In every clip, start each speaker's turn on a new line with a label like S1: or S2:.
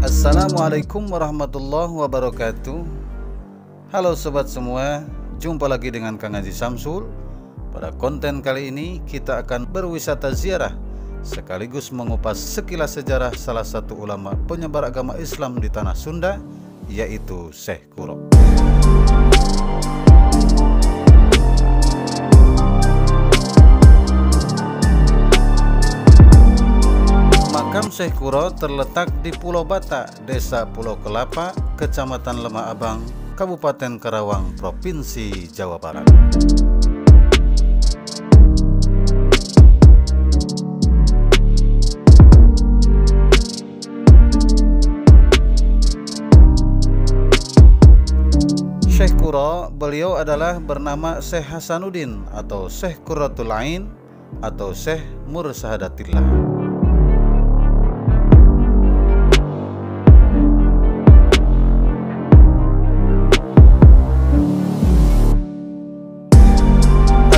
S1: Assalamualaikum warahmatullahi wabarakatuh. Halo sobat semua, jumpa lagi dengan Kang Haji Samsul. Pada konten kali ini kita akan berwisata ziarah sekaligus mengupas sekilas sejarah salah satu ulama penyebar agama Islam di tanah Sunda, yaitu Syekh Kuro. Makam Syekh Kuro terletak di Pulau Bata, Desa Pulau Kelapa, Kecamatan Lemah Abang, Kabupaten Karawang, Provinsi Jawa Barat. Syekh Kuro, beliau adalah bernama Syekh Hasanuddin atau Syekh Qurratul Ain atau Syekh Mursahadatillah.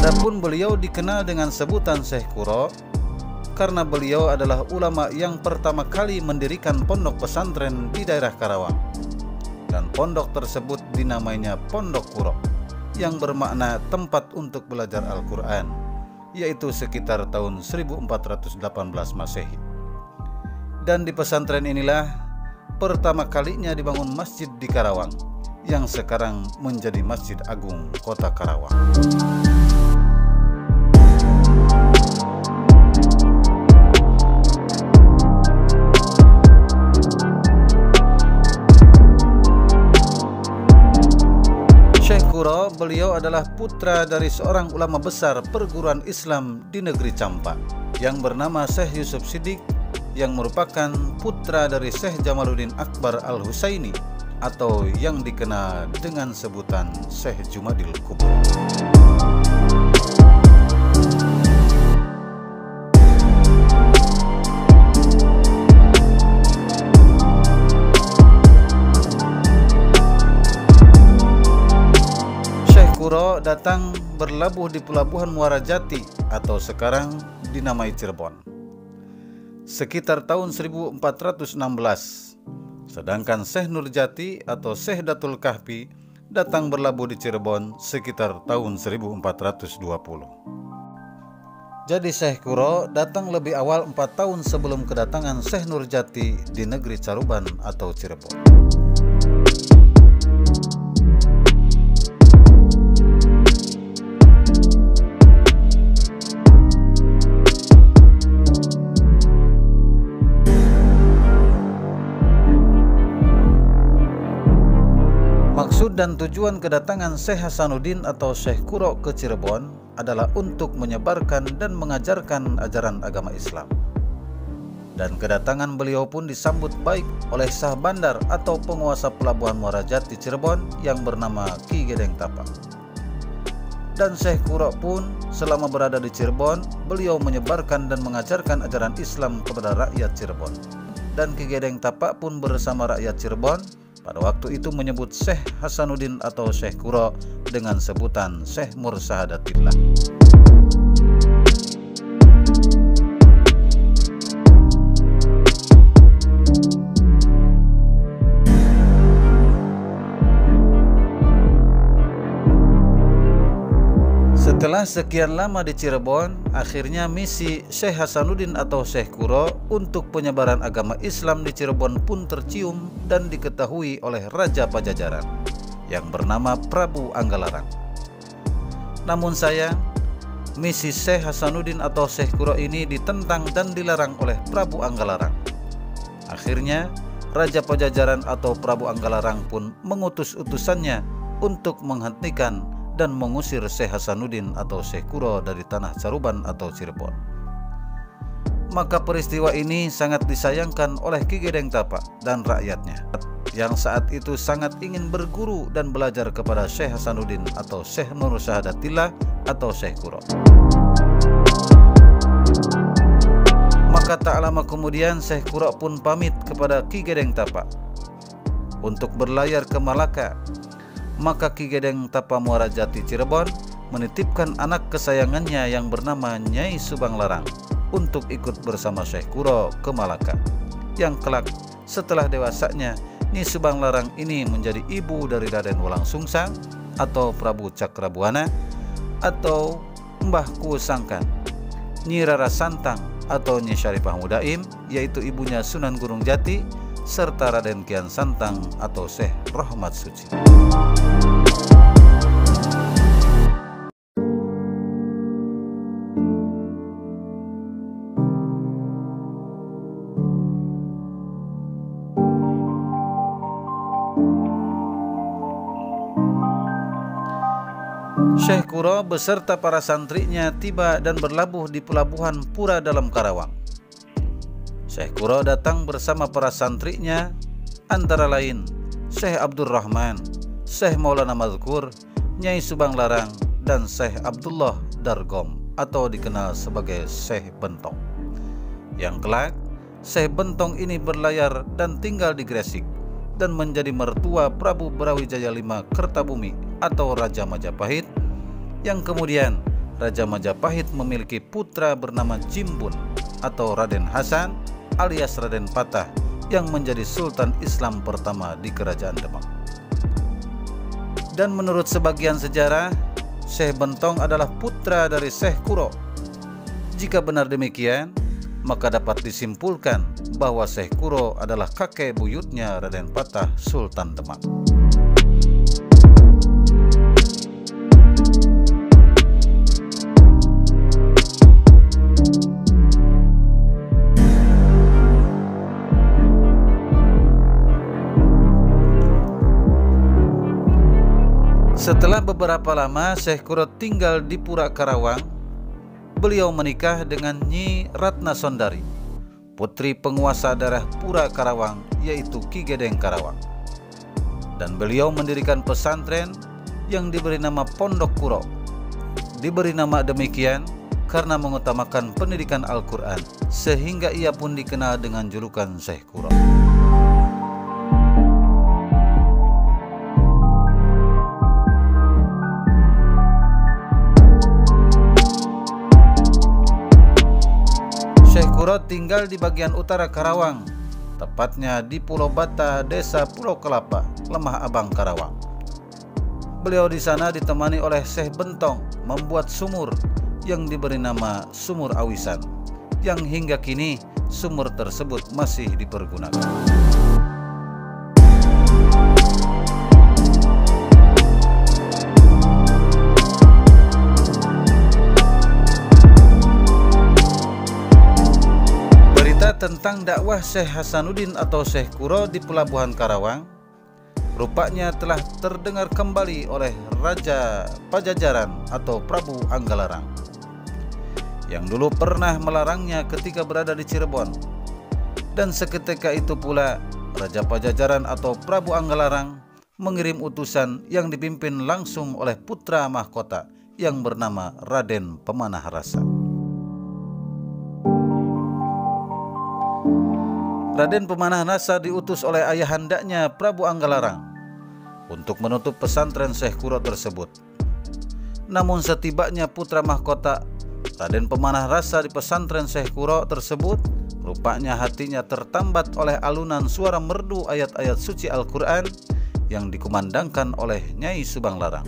S1: Adapun beliau dikenal dengan sebutan Syekh Kuro karena beliau adalah ulama yang pertama kali mendirikan pondok pesantren di daerah Karawang. Dan pondok tersebut dinamainya Pondok Kuro, yang bermakna tempat untuk belajar Al-Quran, yaitu sekitar tahun 1418 Masehi. Dan di pesantren inilah pertama kalinya dibangun masjid di Karawang, yang sekarang menjadi Masjid Agung Kota Karawang. Beliau adalah putra dari seorang ulama besar perguruan Islam di negeri Campa yang bernama Syekh Yusuf Siddiq, yang merupakan putra dari Syekh Jamaluddin Akbar Al-Husaini atau yang dikenal dengan sebutan Syekh Jumadil Kubro. Kuro datang berlabuh di Pelabuhan Muara Jati atau sekarang dinamai Cirebon sekitar tahun 1416. Sedangkan Syekh Nurjati atau Syekh Datul Kahfi datang berlabuh di Cirebon sekitar tahun 1420. Jadi Syekh Kuro datang lebih awal 4 tahun sebelum kedatangan Syekh Nurjati di negeri Caruban atau Cirebon. Maksud dan tujuan kedatangan Syekh Hasanuddin atau Syekh Kuro ke Cirebon adalah untuk menyebarkan dan mengajarkan ajaran agama Islam. Dan kedatangan beliau pun disambut baik oleh Sah Bandar atau penguasa Pelabuhan Muara Jati Cirebon yang bernama Ki Gedeng Tapa. Dan Syekh Kuro pun selama berada di Cirebon, beliau menyebarkan dan mengajarkan ajaran Islam kepada rakyat Cirebon. Dan Ki Gedeng Tapa pun bersama rakyat Cirebon pada waktu itu menyebut Syekh Hasanuddin atau Syekh Kuro dengan sebutan Syekh Mursahadatillah. Setelah sekian lama di Cirebon, akhirnya misi Syekh Hasanuddin atau Syekh Kuro untuk penyebaran agama Islam di Cirebon pun tercium dan diketahui oleh Raja Pajajaran yang bernama Prabu Anggalarang. Namun sayang, misi Syekh Hasanuddin atau Syekh Kuro ini ditentang dan dilarang oleh Prabu Anggalarang. Akhirnya Raja Pajajaran atau Prabu Anggalarang pun mengutus utusannya untuk menghentikan dan mengusir Syekh Hasanuddin atau Syekh Kuro dari tanah Caruban atau Cirebon. Maka peristiwa ini sangat disayangkan oleh Ki Gedeng Tapa dan rakyatnya yang saat itu sangat ingin berguru dan belajar kepada Syekh Hasanuddin atau Syekh Mursahadatillah atau Syekh Kuro. Maka tak lama kemudian Syekh Kuro pun pamit kepada Ki Gedeng Tapa untuk berlayar ke Malaka. Maka Ki Gedeng Tapa Muara Jati Cirebon menitipkan anak kesayangannya yang bernama Nyai Subang Larang untuk ikut bersama Syekh Kuro ke Malaka, yang kelak setelah dewasanya Nyi Subang Larang ini menjadi ibu dari Raden Wolang Sungsang atau Prabu Cakrabuana, atau Mbah Ku Sangkan, Nyi Rara Santang atau Nyi Syarifah Mudaim, yaitu ibunya Sunan Gunung Jati, serta Raden Kian Santang atau Syekh Rahmat Suci. Syekh Kuro beserta para santrinya tiba dan berlabuh di pelabuhan Pura Dalam Karawang. Syekh Kuro datang bersama para santrinya, antara lain Syekh Abdurrahman, Syekh Maulana Mazkur, Nyai Subang Larang, dan Syekh Abdullah Dargom atau dikenal sebagai Syekh Bentong. Yang kelak Syekh Bentong ini berlayar dan tinggal di Gresik dan menjadi mertua Prabu Brawijaya V Kertabumi atau Raja Majapahit, yang kemudian Raja Majapahit memiliki putra bernama Jimbun atau Raden Hasan alias Raden Patah, yang menjadi Sultan Islam pertama di Kerajaan Demak. Dan menurut sebagian sejarah, Syekh Bentong adalah putra dari Syekh Kuro. Jika benar demikian, maka dapat disimpulkan bahwa Syekh Kuro adalah kakek buyutnya Raden Patah, Sultan Demak. Setelah beberapa lama Syekh Kuro tinggal di Pura Karawang, beliau menikah dengan Nyi Ratna Sondari, putri penguasa daerah Pura Karawang, yaitu Ki Gedeng Karawang. Dan beliau mendirikan pesantren yang diberi nama Pondok Kuro. Diberi nama demikian karena mengutamakan pendidikan Al-Quran, sehingga ia pun dikenal dengan julukan Syekh Kuro. Kuro tinggal di bagian utara Karawang, tepatnya di Pulau Bata, Desa Pulau Kelapa, Lemah Abang, Karawang. Beliau di sana ditemani oleh Syekh Bentong membuat sumur yang diberi nama Sumur Awisan, yang hingga kini sumur tersebut masih dipergunakan. Tentang dakwah Syekh Hasanuddin atau Syekh Kuro di Pelabuhan Karawang rupanya telah terdengar kembali oleh Raja Pajajaran atau Prabu Anggalarang, yang dulu pernah melarangnya ketika berada di Cirebon. Dan seketika itu pula Raja Pajajaran atau Prabu Anggalarang mengirim utusan yang dipimpin langsung oleh putra mahkota yang bernama Raden Pemanah Rasa. Raden Pemanah Rasa diutus oleh ayahandanya Prabu Anggalarang untuk menutup pesantren Syekh Kuro tersebut. Namun setibanya putra mahkota Raden Pemanah Rasa di pesantren Syekh Kuro tersebut, rupanya hatinya tertambat oleh alunan suara merdu ayat-ayat suci Al-Quran yang dikumandangkan oleh Nyai Subang Larang.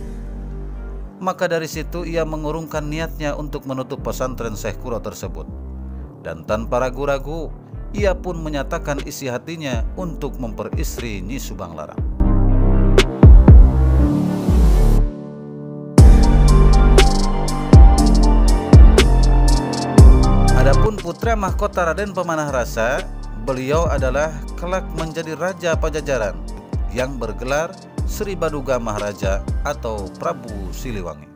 S1: Maka dari situ ia mengurungkan niatnya untuk menutup pesantren Syekh Kuro tersebut, dan tanpa ragu-ragu ia pun menyatakan isi hatinya untuk memperistri Nyi Subang Larang. Adapun putra mahkota Raden Pemanah Rasa, beliau adalah kelak menjadi Raja Pajajaran yang bergelar Sri Baduga Maharaja atau Prabu Siliwangi.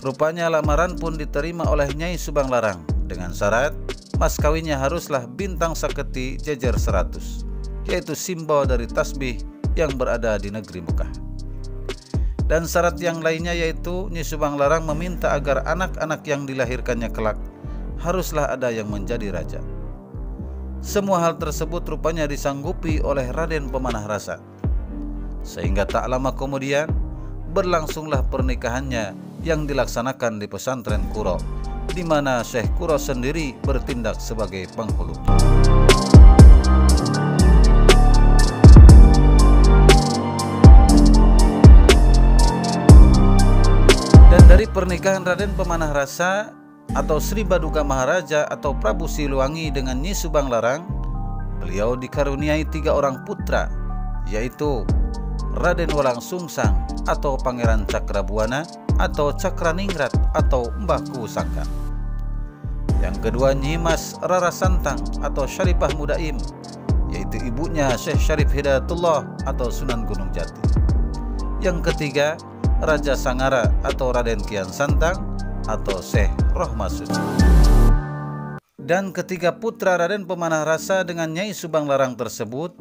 S1: Rupanya lamaran pun diterima oleh Nyai Subang Larang dengan syarat mas kawinnya haruslah bintang saketi jejer 100, yaitu simbol dari tasbih yang berada di negeri Mekah. Dan syarat yang lainnya yaitu Nyi Subang Larang meminta agar anak-anak yang dilahirkannya kelak haruslah ada yang menjadi raja. Semua hal tersebut rupanya disanggupi oleh Raden Pemanah Rasa. Sehingga tak lama kemudian berlangsunglah pernikahannya yang dilaksanakan di pesantren Qura, di mana Syekh Qura sendiri bertindak sebagai penghulu. Dan dari pernikahan Raden Pemanah Rasa atau Sri Baduga Maharaja atau Prabu Siliwangi dengan Nyi Subang Larang, beliau dikaruniai 3 orang putra, yaitu Raden Walang Sungsang atau Pangeran Cakrabuana atau Cakraningrat atau Mbah Kusangka. Yang kedua Nyi Mas Rara Santang atau Syarifah Mudaim, yaitu ibunya Syekh Syarif Hidayatullah atau Sunan Gunung Jati. Yang ketiga Raja Sangara atau Raden Kian Santang atau Syekh Rohmasud. Dan ketiga putra Raden Pemanah Rasa dengan Nyai Subang Larang tersebut,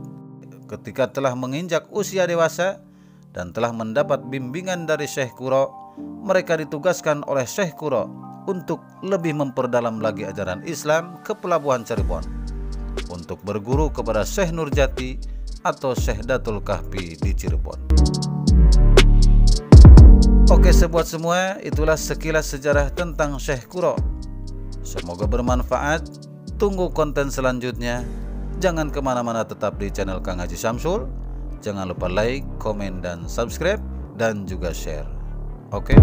S1: ketika telah menginjak usia dewasa dan telah mendapat bimbingan dari Syekh Qura, mereka ditugaskan oleh Syekh Qura untuk lebih memperdalam lagi ajaran Islam ke Pelabuhan Cirebon, untuk berguru kepada Syekh Nurjati atau Syekh Datul Kahfi di Cirebon. Oke sobat semua, itulah sekilas sejarah tentang Syekh Qura. Semoga bermanfaat. Tunggu konten selanjutnya. Jangan kemana-mana, tetap di channel Kang Haji Samsul. Jangan lupa like, komen, dan subscribe, dan juga share. Oke?